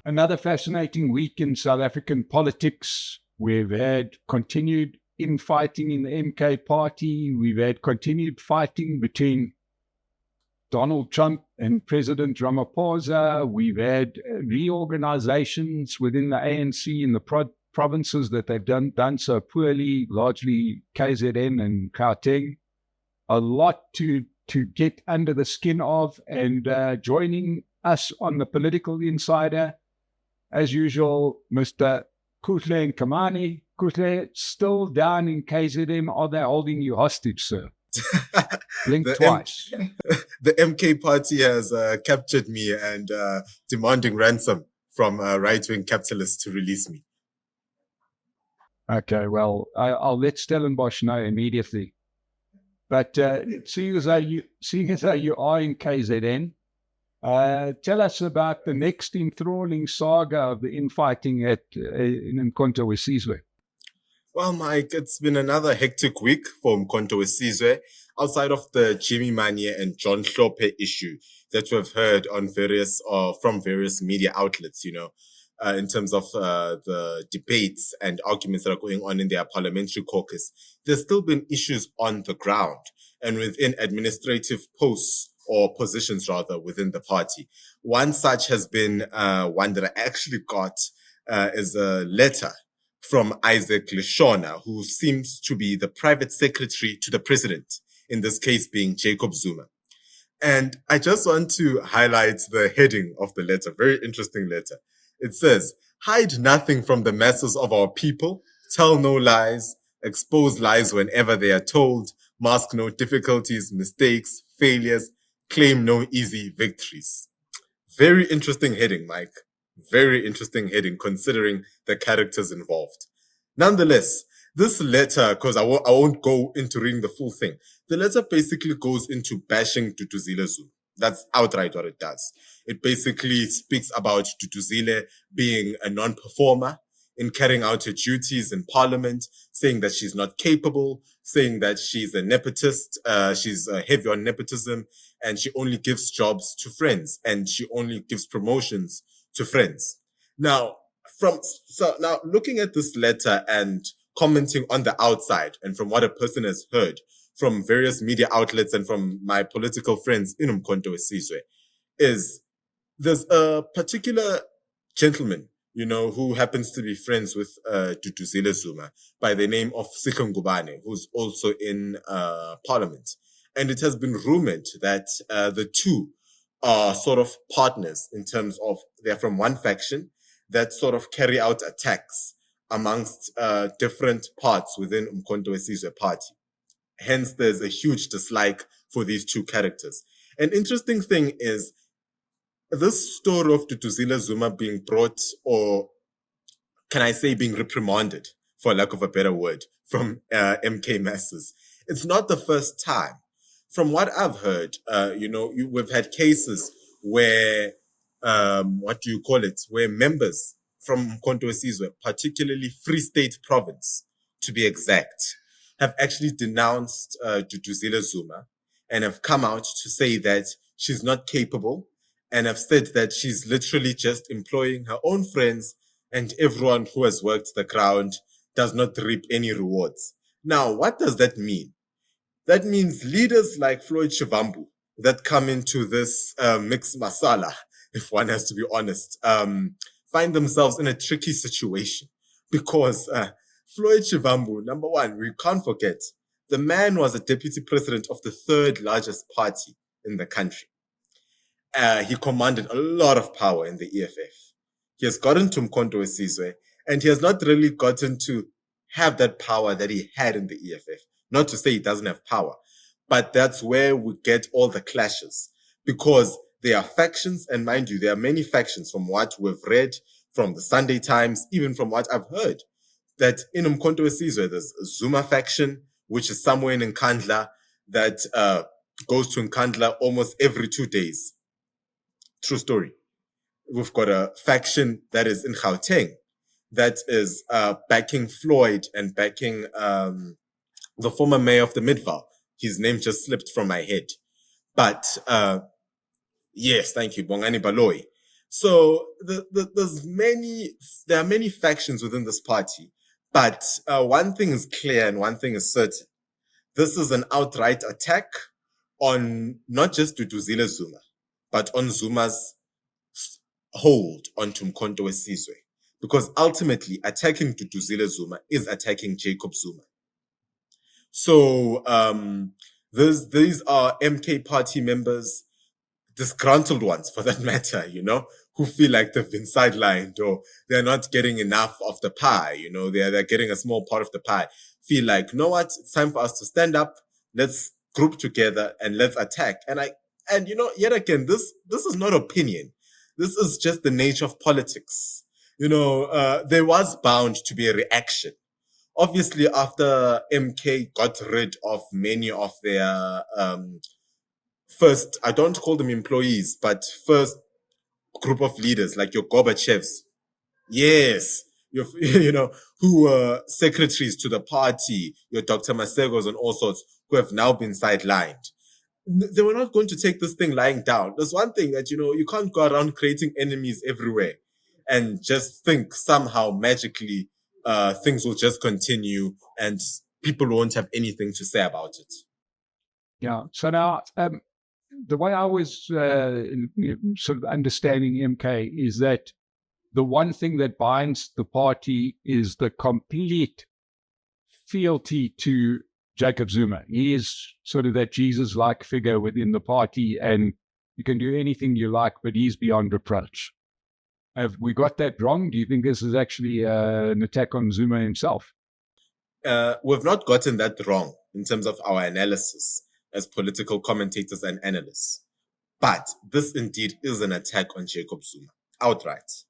Another fascinating week in South African politics. We've had continued infighting in the MK party. We've had continued fighting between Donald Trump and President Ramaphosa. We've had reorganizations within the ANC in the provinces that they've done so poorly, largely KZN and Gauteng. A lot to get under the skin of, and joining us on the Political Insider, as usual, Mr. Kuhle Nkamani. Kuhle, still down in KZN. Are they holding you hostage, sir? Blink twice. The MK party has captured me and demanding ransom from right-wing capitalists to release me. Okay, well, I'll let Stellenbosch know immediately. But seeing as though you are in KZN, tell us about the next enthralling saga of the infighting in Mkhonto weSizwe. Well, Mike, it's been another hectic week for Mkhonto weSizwe, outside of the Jimmy Manye and John Hlophe issue that we've heard on from various media outlets, in terms of the debates and arguments that are going on in their parliamentary caucus. There's still been issues on the ground and within administrative posts or positions, rather, within the party. One such has been one that I actually got is a letter from Isaac Leshona, who seems to be the private secretary to the president, in this case being Jacob Zuma. And I just want to highlight the heading of the letter, very interesting letter. It says, "Hide nothing from the masses of our people, tell no lies, expose lies whenever they are told, mask no difficulties, mistakes, failures, claim no easy victories." Very interesting heading, Mike. Very interesting heading, considering the characters involved. Nonetheless, this letter, because I won't go into reading the full thing, the letter basically goes into bashing Duduzile Zuma. That's outright what it does. It basically speaks about Duduzile being a non-performer in carrying out her duties in parliament, saying that she's not capable, saying that she's a nepotist, she's heavy on nepotism, and she only gives jobs to friends, and she only gives promotions to friends. Now, looking at this letter and commenting on the outside, and from what a person has heard from various media outlets and from my political friends in Mkhonto weSizwe, is there's a particular gentleman, who happens to be friends with Duduzile Zuma by the name of Sikho Ngubane, who's also in parliament. And it has been rumored that the two are sort of partners in terms of they're from one faction that sort of carry out attacks amongst different parts within Mkhonto weSizwe party. Hence, there's a huge dislike for these two characters. An interesting thing is this story of Duduzile Zuma being brought, or can I say being reprimanded, for lack of a better word, from MK masses. It's not the first time. From what I've heard, we've had cases where, where members from Mkhonto weSizwe, particularly Free State Province, to be exact, have actually denounced Duduzile Zuma and have come out to say that she's not capable, and have said that she's literally just employing her own friends, and everyone who has worked the ground does not reap any rewards. Now, what does that mean? That means leaders like Floyd Shivambu that come into this mixed masala, if one has to be honest, find themselves in a tricky situation, because Floyd Shivambu, number one, we can't forget, the man was a deputy president of the third largest party in the country. He commanded a lot of power in the EFF. He has gotten to Mkhonto weSizwe, and he has not really gotten to have that power that he had in the EFF. Not to say he doesn't have power, but that's where we get all the clashes, because there are factions, and mind you, there are many factions from what we've read from the Sunday Times, even from what I've heard, that in Mkhonto weSizwe, there's a Zuma faction, which is somewhere in Nkandla, that goes to Nkandla almost every 2 days. True story. We've got a faction that is in Gauteng that is backing Floyd and backing the former mayor of the Midvaal. His name just slipped from my head. But yes, thank you, Bongani Baloyi. So there are many factions within this party, but one thing is clear and one thing is certain. This is an outright attack on not just Duduzile Zuma, but on Zuma's hold on Umkhonto weSizwe. Because ultimately, attacking Duduzile Zuma is attacking Jacob Zuma. So these are MK party members, disgruntled ones for that matter, who feel like they've been sidelined or they're not getting enough of the pie, they're getting a small part of the pie, feel like, you know what, it's time for us to stand up, let's group together and let's attack. And yet again, this is not opinion. This is just the nature of politics. There was bound to be a reaction. Obviously, after MK got rid of many of their first, I don't call them employees, but first group of leaders, like your Gorbachevs. Yes. Who were secretaries to the party, your Dr. Masegos and all sorts, who have now been sidelined. They were not going to take this thing lying down. There's one thing that, you can't go around creating enemies everywhere and just think somehow magically things will just continue and people won't have anything to say about it. Yeah. So now, the way I was sort of understanding MK is that the one thing that binds the party is the complete fealty to Jacob Zuma. He is sort of that Jesus-like figure within the party, and you can do anything you like, but he's beyond reproach. Have we got that wrong? Do you think this is actually an attack on Zuma himself? We've not gotten that wrong in terms of our analysis as political commentators and analysts. But this indeed is an attack on Jacob Zuma, outright.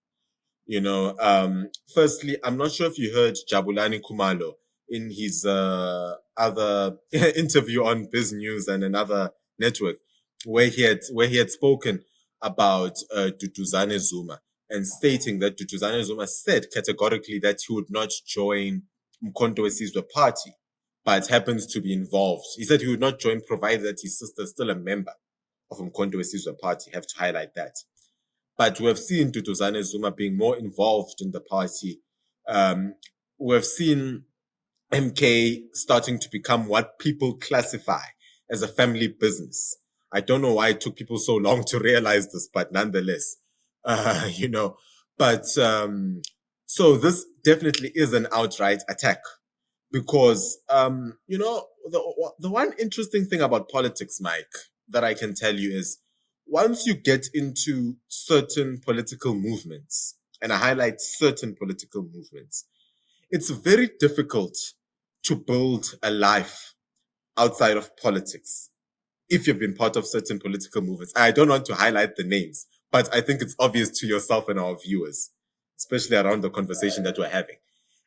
Firstly, I'm not sure if you heard Jabulani Kumalo in his other interview on Biz News and another network, where he had spoken about Duduzane Zuma and stating that Duduzane Zuma said categorically that he would not join Umkhonto weSizwe party, but happens to be involved. He said he would not join provided that his sister is still a member of Umkhonto weSizwe party. Have to highlight that. But we have seen Duduzane Zuma being more involved in the party. We have seen MK starting to become what people classify as a family business. I don't know why it took people so long to realize this, but nonetheless, so this definitely is an outright attack because, the one interesting thing about politics, Mike, that I can tell you is once you get into certain political movements, and I highlight certain political movements, it's very difficult to build a life outside of politics if you've been part of certain political movements. I don't want to highlight the names, but I think it's obvious to yourself and our viewers, especially around the conversation that we're having.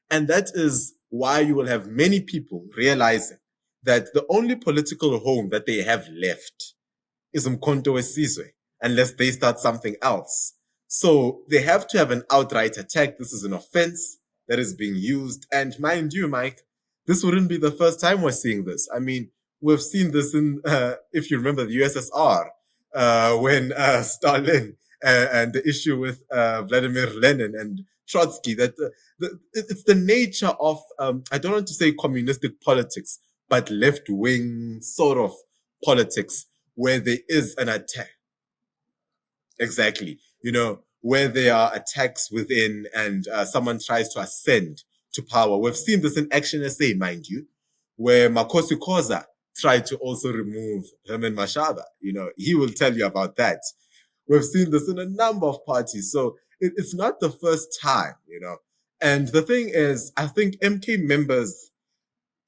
And that is why you will have many people realizing that the only political home that they have left is Umkhonto weSizwe, unless they start something else. So they have to have an outright attack. This is an offense that is being used. And mind you, Mike, this wouldn't be the first time we're seeing this. I mean, we've seen this in, if you remember, the USSR, when Stalin and the issue with Vladimir Lenin and Trotsky, that it's the nature of, I don't want to say communistic politics, but left-wing sort of politics where there is an attack. Exactly. Where there are attacks within and someone tries to ascend to power. We've seen this in Action SA, mind you, where Makosi Khoza tried to also remove Herman Mashaba. He will tell you about that. We've seen this in a number of parties. So it's not the first time, And the thing is, I think MK members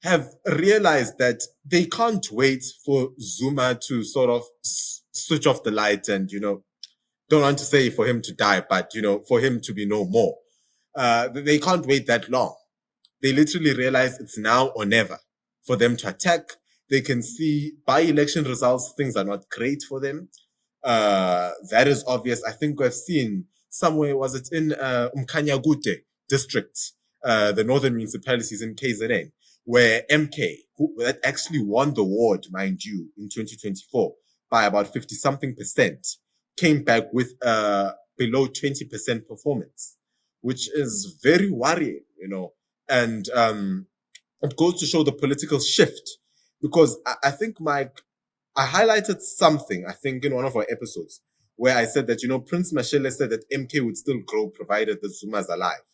have realized that they can't wait for Zuma to sort of switch off the light and, don't want to say for him to die, but, for him to be no more. They can't wait that long. They literally realize it's now or never for them to attack. They can see by election results, things are not great for them. That is obvious. I think we've seen somewhere, was it in Umkanyagute district, the northern municipalities in KZN, where MK, who that actually won the ward, mind you, in 2024 by about 50-something%, came back with a below 20% performance, which is very worrying, and it goes to show the political shift, because I think, Mike, I highlighted something, I think, in one of our episodes where I said that, Prince Mashele said that MK would still grow provided that Zuma's alive,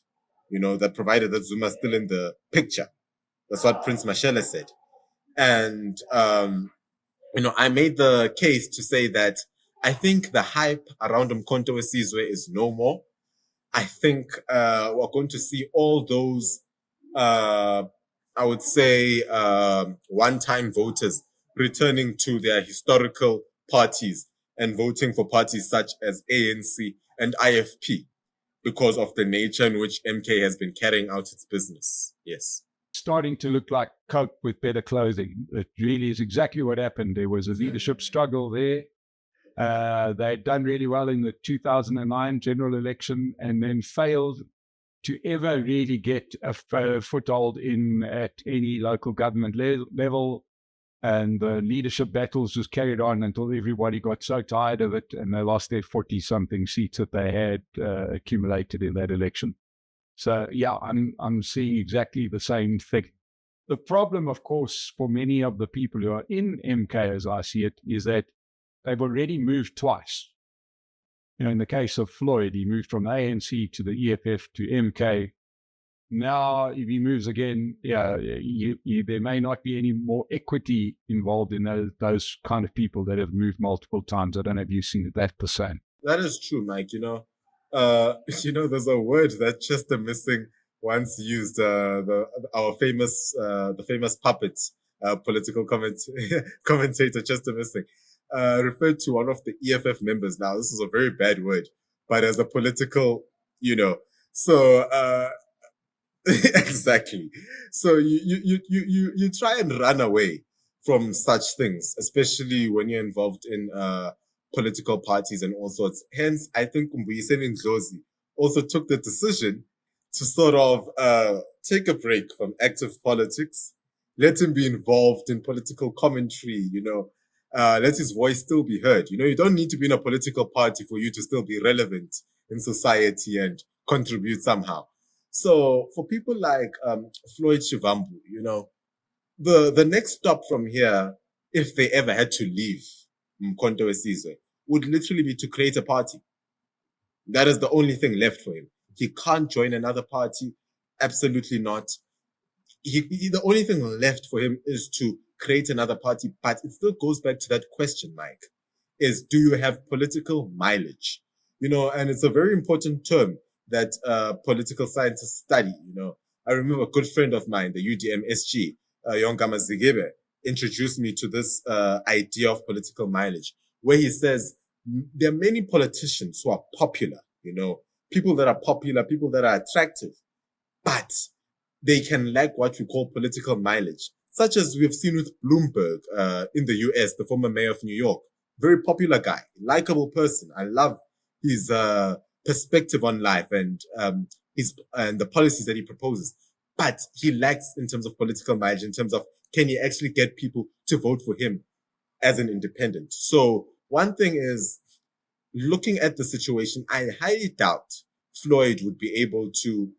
that provided that Zuma's still in the picture. That's what Prince Mashele said. And, I made the case to say that I think the hype around Mkhonto weSizwe is no more. I think we're going to see all those, I would say, one-time voters returning to their historical parties and voting for parties such as ANC and IFP because of the nature in which MK has been carrying out its business. Yes. Starting to look like Coke with better clothing. It really is exactly what happened. There was a leadership struggle there. They'd done really well in the 2009 general election and then failed to ever really get a foothold in at any local government level. And the leadership battles just carried on until everybody got so tired of it and they lost their 40-something seats that they had accumulated in that election. So, yeah, I'm seeing exactly the same thing. The problem, of course, for many of the people who are in MK, as I see it, is that they've already moved twice. In the case of Floyd, he moved from the ANC to the EFF to MK. Now, if he moves again, there may not be any more equity involved in those kind of people that have moved multiple times. I don't know if you've seen that per se. That is true, Mike. There's a word that Chester Missing once used, the famous puppet, political commentator Chester Missing, referred to one of the EFF members. Now, this is a very bad word, but as a political, so, exactly. So you try and run away from such things, especially when you're involved in, political parties and all sorts. Hence, I think Mbuyiseni Ndlozi also took the decision to sort of take a break from active politics, let him be involved in political commentary, let his voice still be heard. You don't need to be in a political party for you to still be relevant in society and contribute somehow. So for people like Floyd Shivambu, the next stop from here, if they ever had to leave Mkhonto weSizwe, would literally be to create a party. That is the only thing left for him. He can't join another party. Absolutely not. The only thing left for him is to create another party. But it still goes back to that question, Mike, is do you have political mileage? And it's a very important term that political scientists study. I remember a good friend of mine, the UDM SG, Yongama Zigebe, introduced me to this idea of political mileage, where he says there are many politicians who are popular, people that are popular, people that are attractive, but they can lack what we call political mileage, such as we've seen with Bloomberg in the US, the former mayor of New York. Very popular guy, likable person. I love his perspective on life and the policies that he proposes. But he lacks in terms of political mileage, in terms of can he actually get people to vote for him as an independent? So one thing is, looking at the situation, I highly doubt Floyd would be able to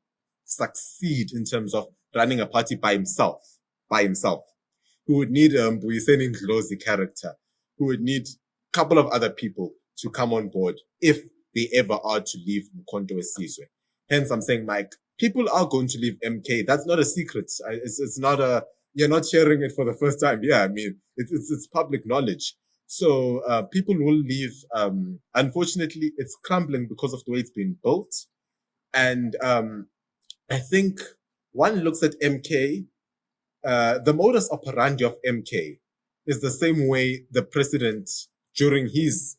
succeed in terms of running a party by himself. Who would need Mbuyiseni Ndlozi character, who would need a couple of other people to come on board if they ever are to leave Mkhonto weSizwe. Hence, I'm saying, Mike, people are going to leave MK. That's not a secret. It's not you're not hearing it for the first time. Yeah, I mean, it's public knowledge. So, people will leave. Unfortunately, it's crumbling because of the way it's been built. And, I think one looks at MK, the modus operandi of MK is the same way the president during his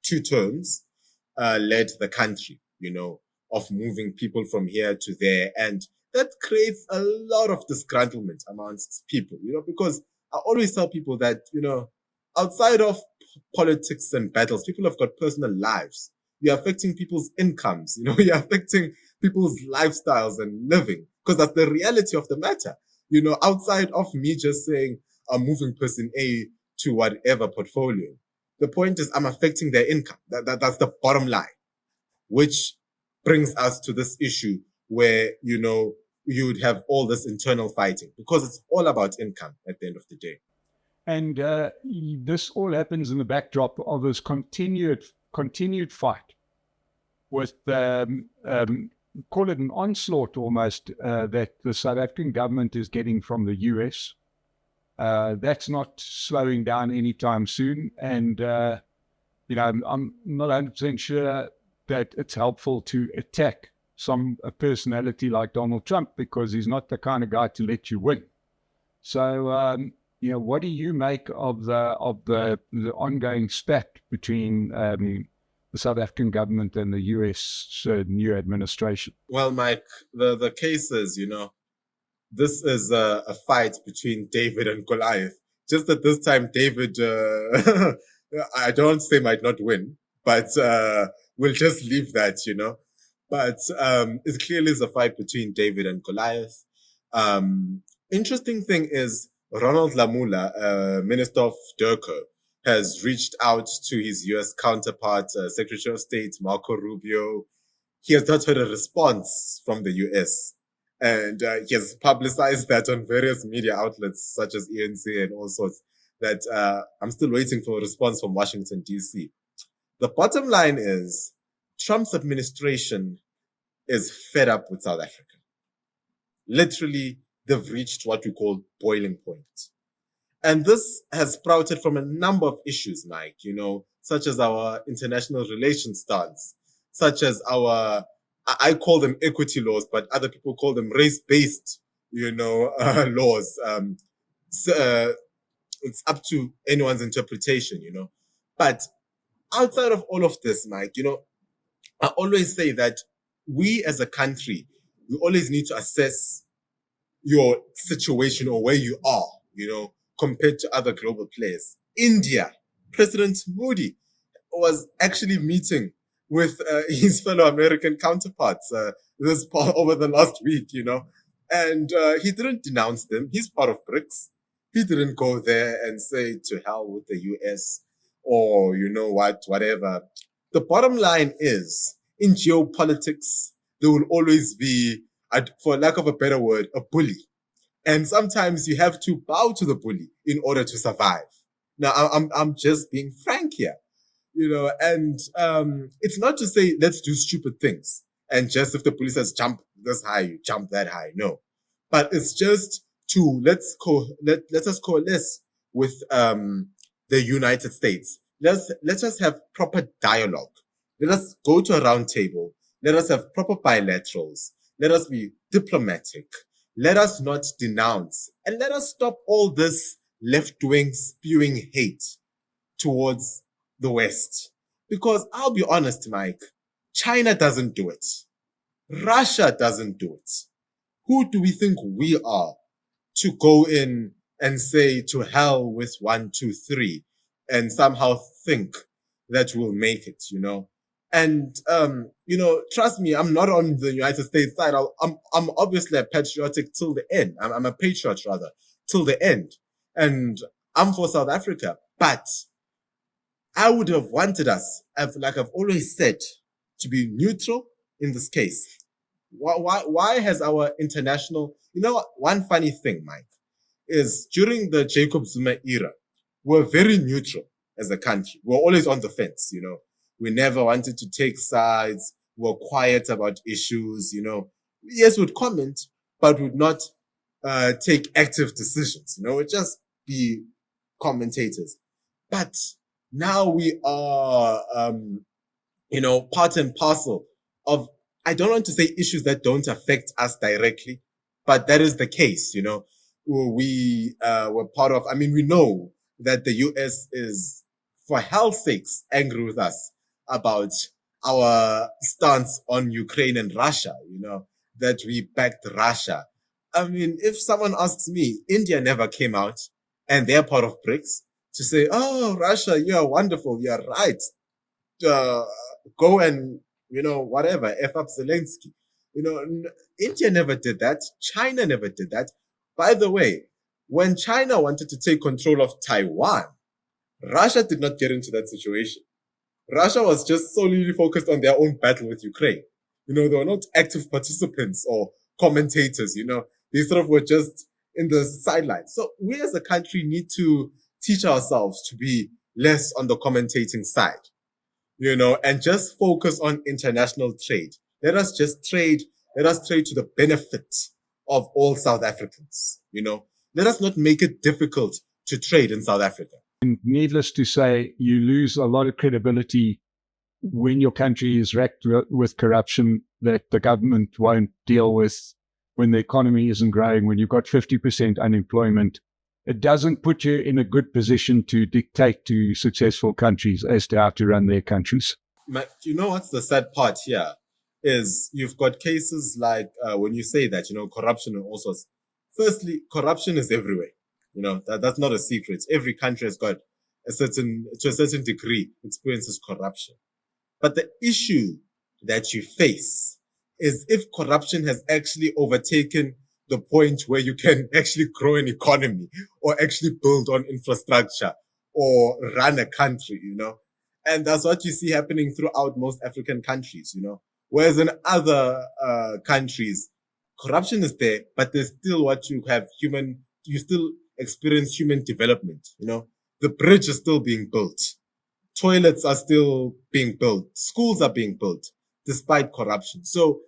2 terms, led the country, of moving people from here to there. And that creates a lot of disgruntlement amongst people, because I always tell people that, outside of politics and battles, people have got personal lives. You're affecting people's incomes, you're affecting people's lifestyles and living, because that's the reality of the matter. Outside of me just saying I'm moving person A to whatever portfolio, the point is I'm affecting their income. That's the bottom line. which brings us to this issue where, you would have all this internal fighting because it's all about income at the end of the day. And this all happens in the backdrop of this continued fight with, call it an onslaught almost, that the South African government is getting from the US. That's not slowing down anytime soon. And, I'm not 100% sure that it's helpful to attack a personality like Donald Trump, because he's not the kind of guy to let you win. So, what do you make of the ongoing spat between the South African government and the US new administration? Well, Mike, the case is, this is a fight between David and Goliath. Just that this time, David, I don't say might not win, but we'll just leave that, But it clearly is a fight between David and Goliath. Interesting thing is Ronald Lamula, Minister of Durko, has reached out to his US counterpart, Secretary of State Marco Rubio. He has not heard a response from the US. And he has publicized that on various media outlets such as ENC and all sorts, that I'm still waiting for a response from Washington, D.C. The bottom line is Trump's administration is fed up with South Africa. Literally, they've reached what we call boiling point. And this has sprouted from a number of issues, Mike, such as our international relations stance, such as I call them equity laws, but other people call them race-based, laws. It's up to anyone's interpretation, But outside of all of this, Mike, I always say that we as a country, we always need to assess your situation or where you are, compared to other global players. India, President Modi was actually meeting with his fellow American counterparts over the last week, and he didn't denounce them. He's part of BRICS. He didn't go there and say to hell with the US or whatever. The bottom line is, in geopolitics, there will always be, for lack of a better word, a bully. And sometimes you have to bow to the bully in order to survive. Now, I'm just being frank here, and it's not to say let's do stupid things. And just if the police says jump this high, you jump that high. No. But it's just to let us coalesce with the United States. Let us have proper dialogue. Let us go to a round table. Let us have proper bilaterals. Let us be diplomatic. Let us not denounce. And let us stop all this left-wing spewing hate towards the West. Because I'll be honest, Mike, China doesn't do it. Russia doesn't do it. Who do we think we are to go in and say to hell with 1, 2, 3 and somehow think that we'll make it, And, trust me, I'm not on the United States side. I'm obviously a patriotic till the end. I'm a patriot rather, till the end. And I'm for South Africa. But I would have wanted us, like I've always said, to be neutral in this case. Why has our international, one funny thing, Mike, is during the Jacob Zuma era, we're very neutral as a country. We're always on the fence, We never wanted to take sides. We're quiet about issues, Yes, we'd comment, but would not take active decisions, We'd just be commentators. But now we are, part and parcel of, I don't want to say issues that don't affect us directly, but that is the case, We were part of, we know that the US is, for hell's sakes, angry with us about our stance on Ukraine and Russia, that we backed Russia. If someone asks me, India never came out and they're part of BRICS to say, oh, Russia, you're wonderful. You're right. Go and, whatever, F up Zelensky. India never did that. China never did that. By the way, when China wanted to take control of Taiwan, Russia did not get into that situation. Russia was just solely focused on their own battle with Ukraine. They were not active participants or commentators, They sort of were just in the sidelines. So we as a country need to teach ourselves to be less on the commentating side, and just focus on international trade. Let us just trade. Let us trade to the benefit of all South Africans, Let us not make it difficult to trade in South Africa. And needless to say, you lose a lot of credibility when your country is wrecked with corruption that the government won't deal with, when the economy isn't growing, when you've got 50% unemployment. It doesn't put you in a good position to dictate to successful countries as to how to run their countries. What's the sad part here is you've got cases like when you say that, corruption and all sorts. Firstly, corruption is everywhere. That's not a secret. Every country has got to a certain degree, experiences corruption. But the issue that you face is if corruption has actually overtaken the point where you can actually grow an economy or actually build on infrastructure or run a country, And that's what you see happening throughout most African countries, Whereas in other countries, corruption is there, but there's still what you have you still experience human development, The bridge is still being built. Toilets are still being built. Schools are being built despite corruption. So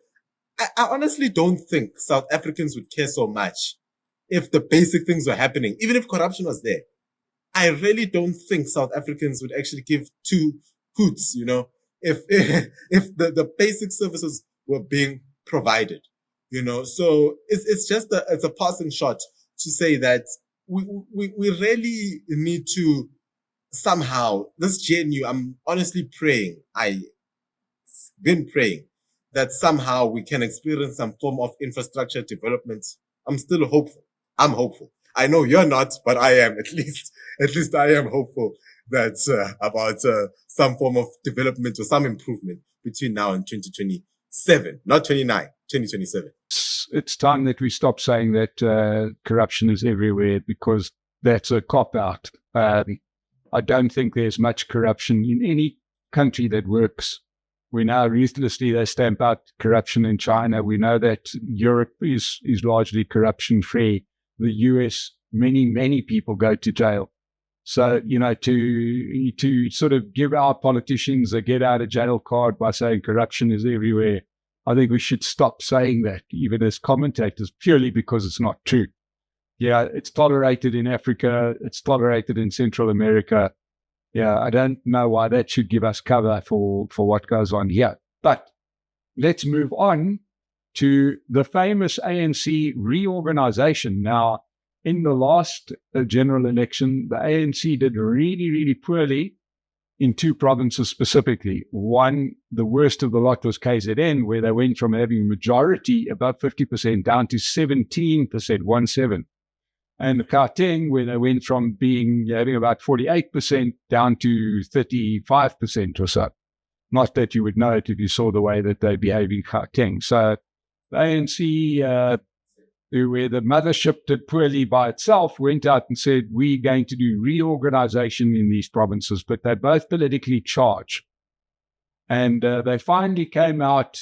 I honestly don't think South Africans would care so much if the basic things were happening, even if corruption was there. I really don't think South Africans would actually give two hoots, if the basic services were being provided, So it's just it's a passing shot to say that we really need to somehow, this GNU, I'm honestly praying, I've been praying that somehow we can experience some form of infrastructure development. I'm still hopeful. I'm hopeful. I know you're not, but I am. At least I am hopeful that about some form of development or some improvement between now and 2027, not 29, 2027. It's time that we stop saying that corruption is everywhere, because that's a cop-out. I don't think there's much corruption in any country that works. We know ruthlessly they stamp out corruption in China. We know that Europe is largely corruption-free. The US, many people go to jail. So, to sort of give our politicians a get-out-of-jail card by saying corruption is everywhere, I think we should stop saying that, even as commentators, purely because it's not true. Yeah, it's tolerated in Africa. It's tolerated in Central America. Yeah, I don't know why that should give us cover for what goes on here. But let's move on to the famous ANC reorganization. Now, in the last general election, the ANC did really, really poorly in two provinces specifically. One, the worst of the lot, was KZN, where they went from having a majority, about 50%, down to 17%, 17. And Gauteng, where they went from having about 48% down to 35% or so. Not that you would know it if you saw the way that they behave in Gauteng. So the ANC, where the mothership did poorly by itself, went out and said, we're going to do reorganization in these provinces, but they're both politically charged. And they finally came out.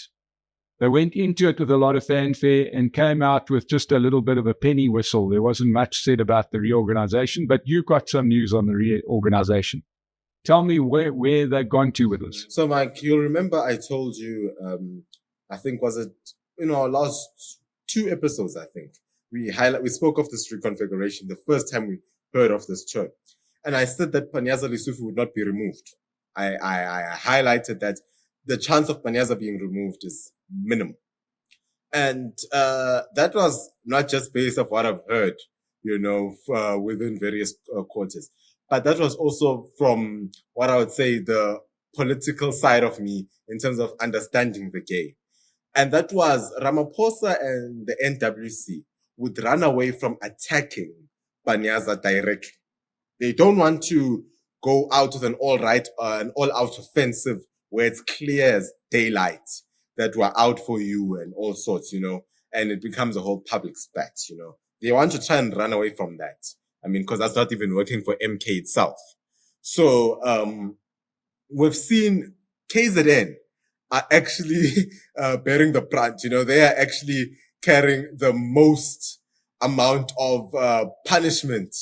They went into it with a lot of fanfare and came out with just a little bit of a penny whistle. There wasn't much said about the reorganization, but you got some news on the reorganization. Tell me where they've gone to with this. So, Mike, you'll remember I told you, I think was it, our last 2 episodes, I think, we spoke of this reconfiguration the first time we heard of this term. And I said that Panyaza Lesufi would not be removed. I highlighted that the chance of Panyaza being removed is minimal. And that was not just based on what I've heard, within various quarters, but that was also from what I would say the political side of me in terms of understanding the game. And that was Ramaphosa and the NWC would run away from attacking Panyaza directly. They don't want to go out with an all-out offensive where it's clear as daylight that we're out for you and all sorts, and it becomes a whole public spat, They want to try and run away from that. I mean, because that's not even working for MK itself. So we've seen KZN are actually bearing the brunt. They are actually carrying the most amount of punishment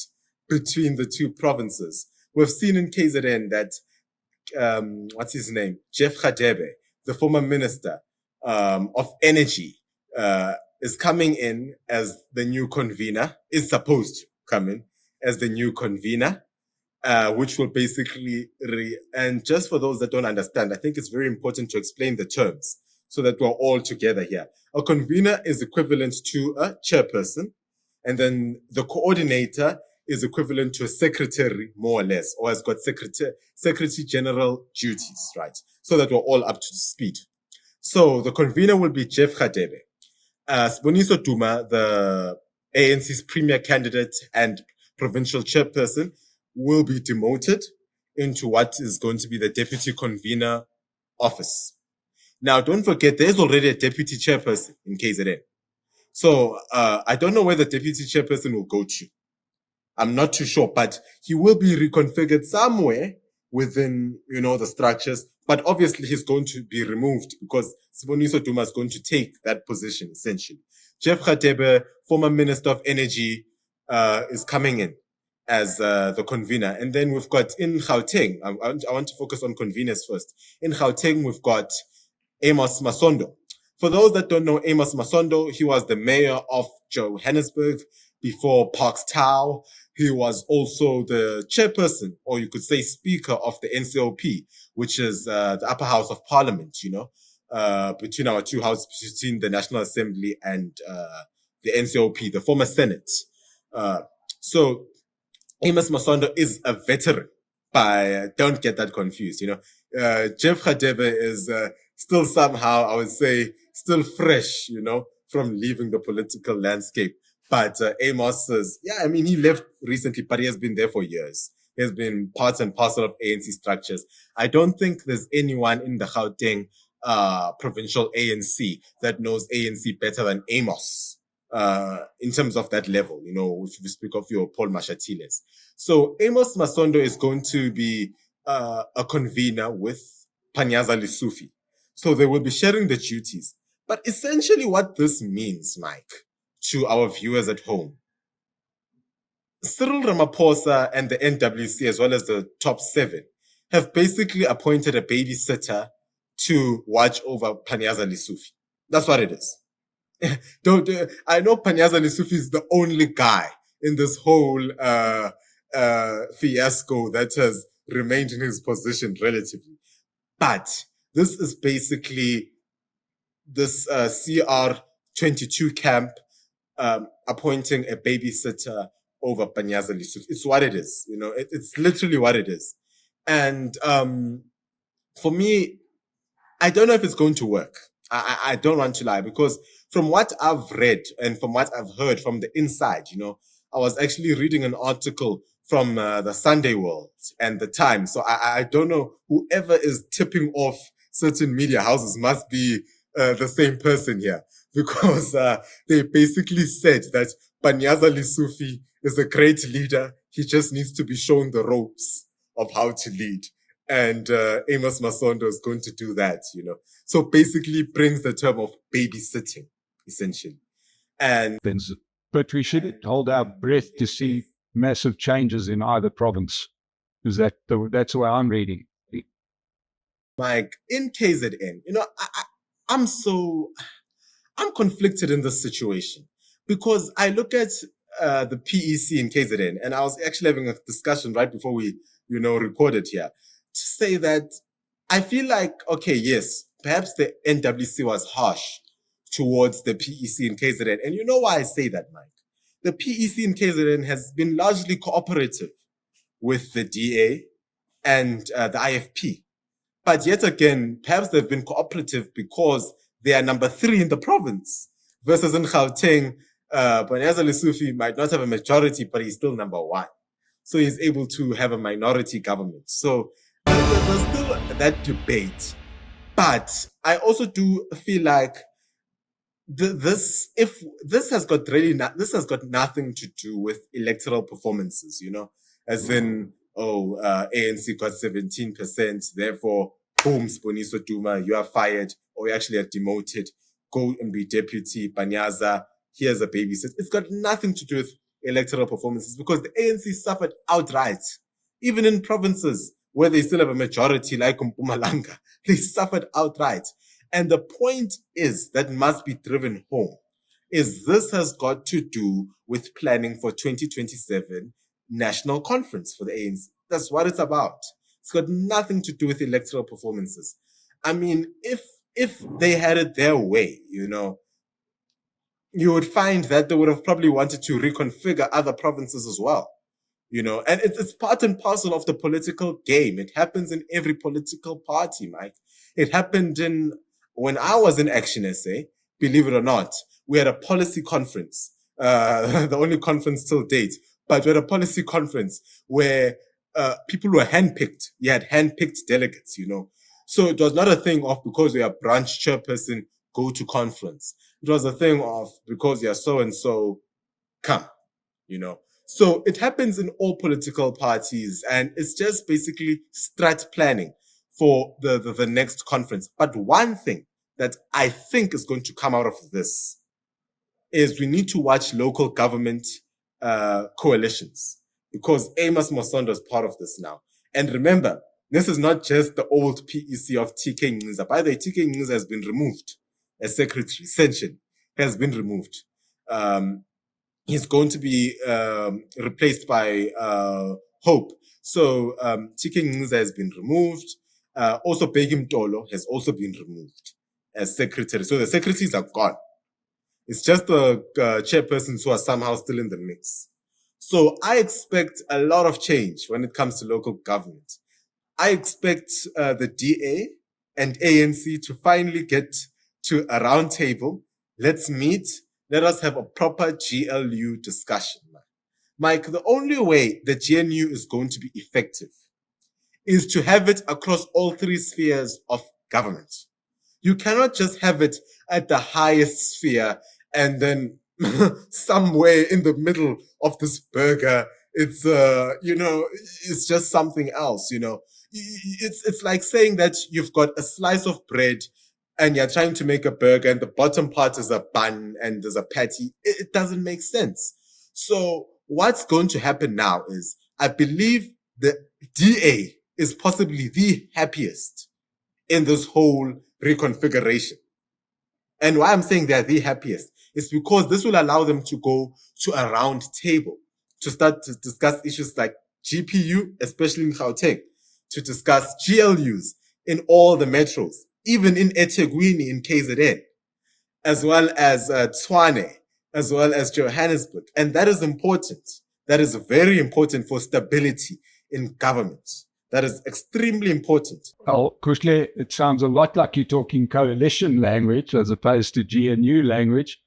between the two provinces. We've seen in KZN that what's his name? Jeff Radebe, the former minister of energy, is coming in as the new convener, is supposed to come in as the new convener, which will basically, and just for those that don't understand, I think it's very important to explain the terms so that we're all together here. A convener is equivalent to a chairperson, and then the coordinator is equivalent to a secretary, more or less, or has got secretary general duties, right? So that we're all up to speed. So the convener will be Jeff Radebe. Siboniso Zuma, the ANC's premier candidate and provincial chairperson, will be demoted into what is going to be the deputy convener office. Now, don't forget, there's already a deputy chairperson in KZN. So I don't know where the deputy chairperson will go to. I'm not too sure, but he will be reconfigured somewhere within, the structures. But obviously, he's going to be removed because Siboniso Zuma is going to take that position, essentially. Jeff Radebe, former Minister of Energy, is coming in as the convener. And then we've got in Gauteng, I want to focus on conveners first. In Gauteng, we've got Amos Masondo. For those that don't know Amos Masondo, he was the mayor of Johannesburg before Parks Tau. He was also the chairperson, or you could say speaker of the NCOP, which is the upper house of parliament, between our two houses, between the National Assembly and the NCOP, the former Senate. So Amos Masondo is a veteran, but don't get that confused, Jeff Radebe is still somehow, I would say, still fresh, from leaving the political landscape. But Amos says, he left recently, but he has been there for years. He has been part and parcel of ANC structures. I don't think there's anyone in the Gauteng provincial ANC that knows ANC better than Amos in terms of that level, if you speak of your Paul Mashatiles. So Amos Masondo is going to be a convener with Panyaza Lesufi. So they will be sharing the duties. But essentially what this means, Mike, to our viewers at home, Cyril Ramaphosa and the NWC, as well as the top 7, have basically appointed a babysitter to watch over Panyaza Lesufi. That's what it is. I know Panyaza Lesufi is the only guy in this whole fiasco that has remained in his position relatively. But this is basically this CR22 camp appointing a babysitter over Panyaza Lesufi. It's what it is, it's literally what it is. And for me, I don't know if it's going to work. I don't want to lie, because from what I've read and from what I've heard from the inside, I was actually reading an article from the Sunday World and the Times. So I don't know, whoever is tipping off certain media houses must be the same person here, because they basically said that Panyaza Lesufi is a great leader. He just needs to be shown the ropes of how to lead. And Amos Masondo is going to do that, So basically brings the term of babysitting, essentially. And but we should hold our breath to see massive changes in either province. Is that's the way I'm reading. Mike, in KZN, I'm conflicted in this situation, because I look at the PEC in KZN, and I was actually having a discussion right before we, recorded here, to say that I feel like, okay, yes, perhaps the NWC was harsh towards the PEC in KZN. And you know why I say that, Mike? The PEC in KZN has been largely cooperative with the DA and the IFP. But yet again, perhaps they've been cooperative because they are number 3 in the province, versus in Gauteng, Panyaza Lesufi might not have a majority, but he's still number 1. So he's able to have a minority government. So there's still that debate. But I also do feel like this has got nothing to do with electoral performances, as in ANC got 17%, therefore, boom, Sponiso Duma, you are fired, or you actually are demoted. Go and be deputy, Banyaza, here's a babysit. It's got nothing to do with electoral performances because the ANC suffered outright. Even in provinces where they still have a majority like Mpumalanga, they suffered outright. And the point is that must be driven home is this has got to do with planning for 2027 national conference for the ANC. That's what it's about. It's got nothing to do with electoral performances. I mean, if they had it their way, you would find that they would have probably wanted to reconfigure other provinces as well. And it's part and parcel of the political game. It happens in every political party, Mike. It happened when I was in Action SA, believe it or not, we had a policy conference, the only conference till date, but we had a policy conference where people were handpicked. You had handpicked delegates, So it was not a thing of because you're a branch chairperson, go to conference. It was a thing of because you're so-and-so, come, So it happens in all political parties, and it's just basically strat planning for the next conference. But one thing that I think is going to come out of this is we need to watch local government coalitions because Amos Mosondo is part of this now. And remember, this is not just the old PEC of TK Ngqiza. By the way, TK Ngqiza has been removed as secretary. Senshin has been removed. He's going to be replaced by Hope. So TK Ngqiza has been removed. Also, Begim Tolo has also been removed as secretary. So the secretaries are gone. It's just the chairpersons who are somehow still in the mix. So I expect a lot of change when it comes to local government. I expect the DA and ANC to finally get to a round table. Let's meet. Let us have a proper GLU discussion. Mike, the only way the GNU is going to be effective is to have it across all three spheres of government. You cannot just have it at the highest sphere and then somewhere in the middle of this burger, it's, it's just something else, It's like saying that you've got a slice of bread and you're trying to make a burger and the bottom part is a bun and there's a patty. It doesn't make sense. So what's going to happen now is I believe the DA is possibly the happiest in this whole reconfiguration. And why I'm saying they're the happiest is because this will allow them to go to a round table to start to discuss issues like GPU, especially in Gauteng, to discuss GLUs in all the metros, even in eThekwini in KZN, as well as Tshwane, as well as Johannesburg. And that is important. That is very important for stability in government. That is extremely important. Well, Kushle, it sounds a lot like you're talking coalition language as opposed to GNU language.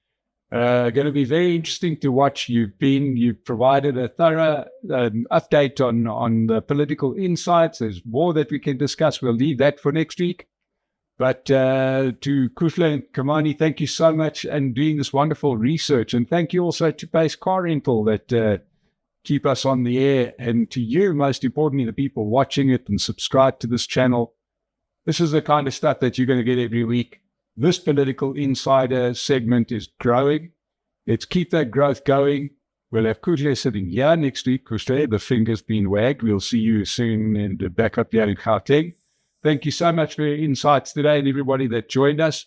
Going to be very interesting to watch. You've provided a thorough update on the political insights. There's more that we can discuss. We'll leave that for next week. But to Kushle and Kamani, thank you so much and doing this wonderful research. And thank you also to Pace Car Rental that keep us on the air, and to you, most importantly, the people watching it and subscribe to this channel. This is the kind of stuff that you're going to get every week. This Political Insider segment is growing. Let's keep that growth going. We'll have Kushle sitting here next week. Kushle, the finger's been wagged. We'll see you soon and back up there in Gauteng. Thank you so much for your insights today and everybody that joined us.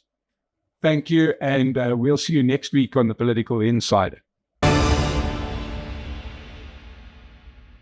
Thank you, and we'll see you next week on the Political Insider.